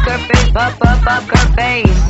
poker face, poker face.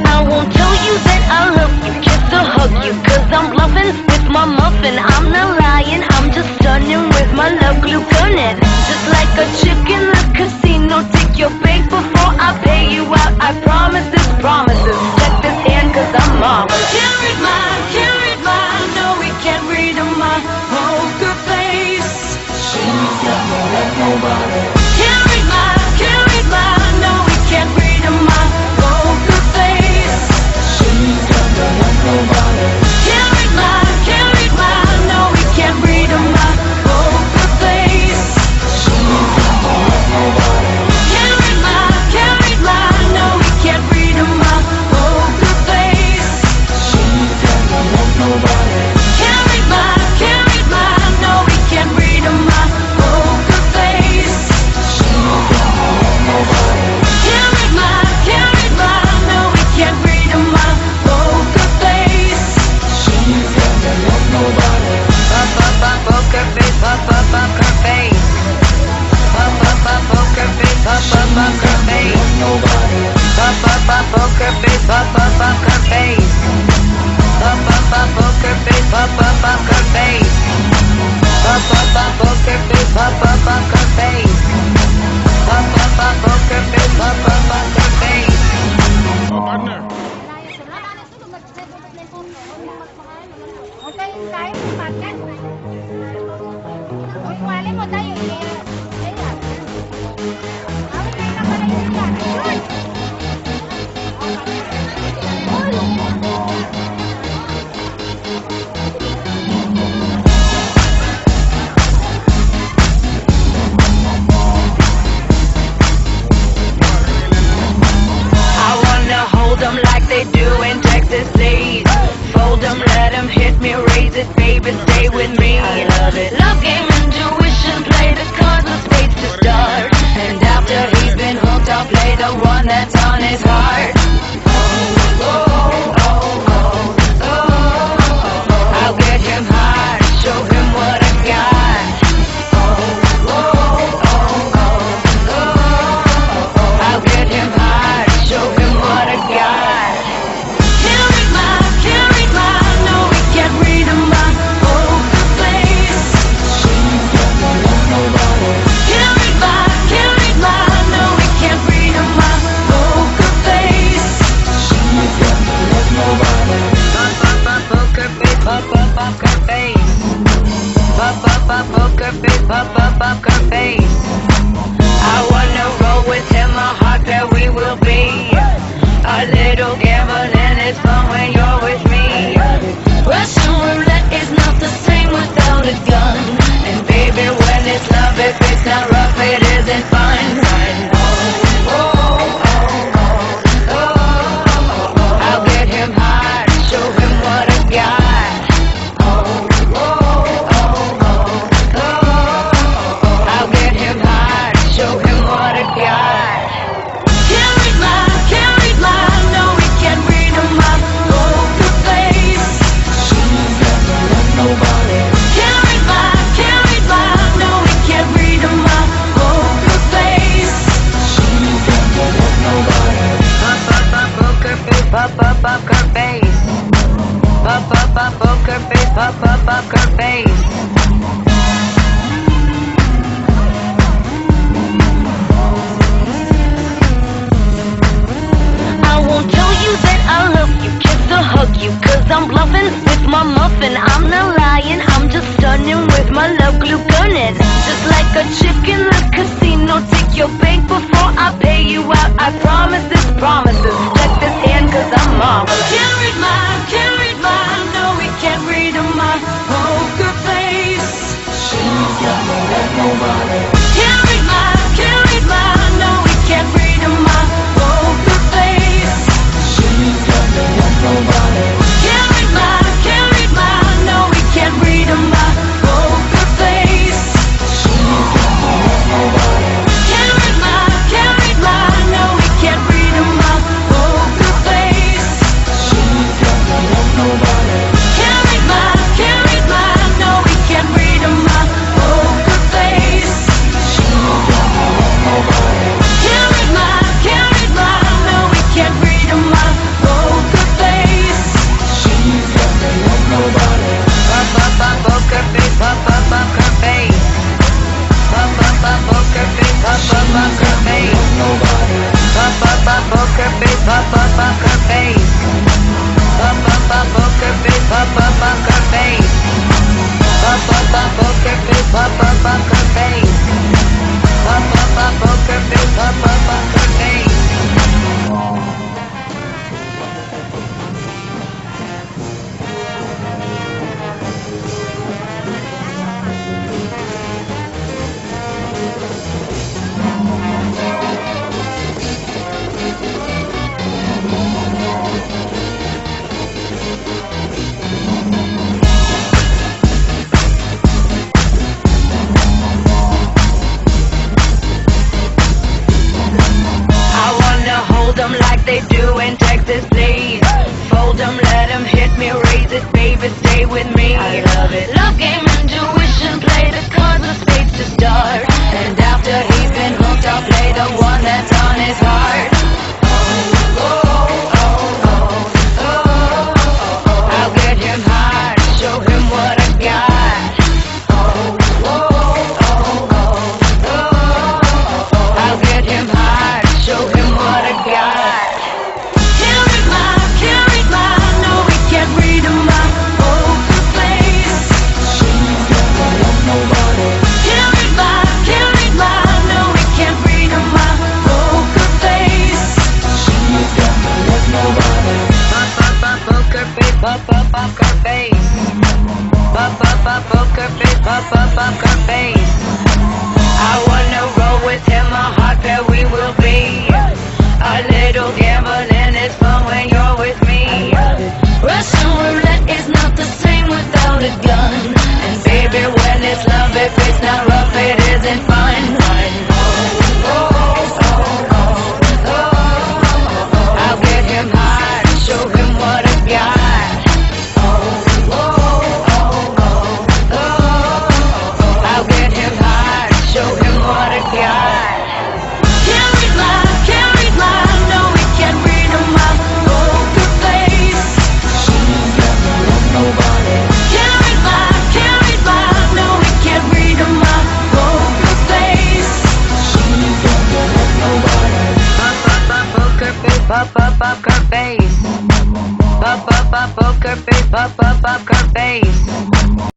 I won't tell you that I love you, kiss or hug you, cause I'm bluffing with my muffin. I'm not lying, I'm just stunning with my love glue gunning. Just like a chick in the casino, take your bank before I pay you out. I promise this, promises. Check this hand cause I'm marvelous. Can't read mine, no we can't read my poker face. She's got no love, nobody. Can't read mine, no we can't read my poker face. She's got no love, nobody. Can't read mine, no we can't read my poker face. She's got no love, nobody. Can't read mine, no we can't read my poker face. She's got no love, nobody. Can't read mine, no we can't read my poker face. She's got no love, nobody. Can't read mine, no we can't read my poker face. She's got no love, nobody. Poker face, poker face. Poker face, poker face. Nobody. Poker face, poker face. Poker face, poker face. Poker face, poker face. Poker face, poker face. Huwag kayong kain, makan. Huwag wali mo tayo, ayan. Awit kayo na pala yun yan. Ayun! I wanna hold them like they do in Texas, please. Fold them, let them hit me, raise it, baby, stay with me. I love it. Love game, intuition, play the cards with spades to start. And after he's been hooked, I'll play the one that's on his heart. Oh, oh, oh, oh, oh. I'll get him high, show him what I got. Oh, oh, oh, oh, oh. I'll get him high, show him what I got. Can't read mine, no we can't read my poker face. She's got no love, nobody. Can't read mine, no we can't read my poker face. She's got no love, nobody. Poker face, poker face. Poker face, poker face. I wanna roll with him, a heart that we will be. A little gambling is fun when you're with me. Russian roulette is not the same without a gun. And baby, when it's love, if it's not rough, it isn't fun. Oh, oh, oh, oh. I'll get him high, show him what I got. Oh, oh, oh, oh. I'll get him high, show him what I got. Can't read mine, no we can't read my poker face. She's got no love, nobody. Can't read mine, no we can't read my poker face. She's got no love, nobody. Poker face, poker face. Poker face, poker face. I won't tell you that I love you, kiss or hug you, cause I'm bluffing with my muffin. I'm not lying, I'm just stunning with my love glue gunning. Just like a chick in the casino, take your bank before I pay you out. I promise this, promises. Check this hand cause I'm marvelous. Can't read mine, no we can't read my poker face. She's got no love, nobody. Can't read mine, no we can't read my poker face. She's got no love, nobody. Can't read mine, no we can't read my poker face. She's got no love, nobody. Can't read mine, no we can't read my poker face. She's up her face. I wanna roll with him, a hot pair we will be. A little gambling is fun when you're with me. Russian roulette is not the same without a gun. And baby, when it's love, if it's not rough, it isn't fun. I'll get him high, show him what I got. I'll get him high, show him what I got. Can't read line, no, we can't read my poker face. She ain't got no love, nobody. Can't read line, no, we can't read my poker face. She ain't got no love, nobody. Poker face, poker face. Poker face, poker face.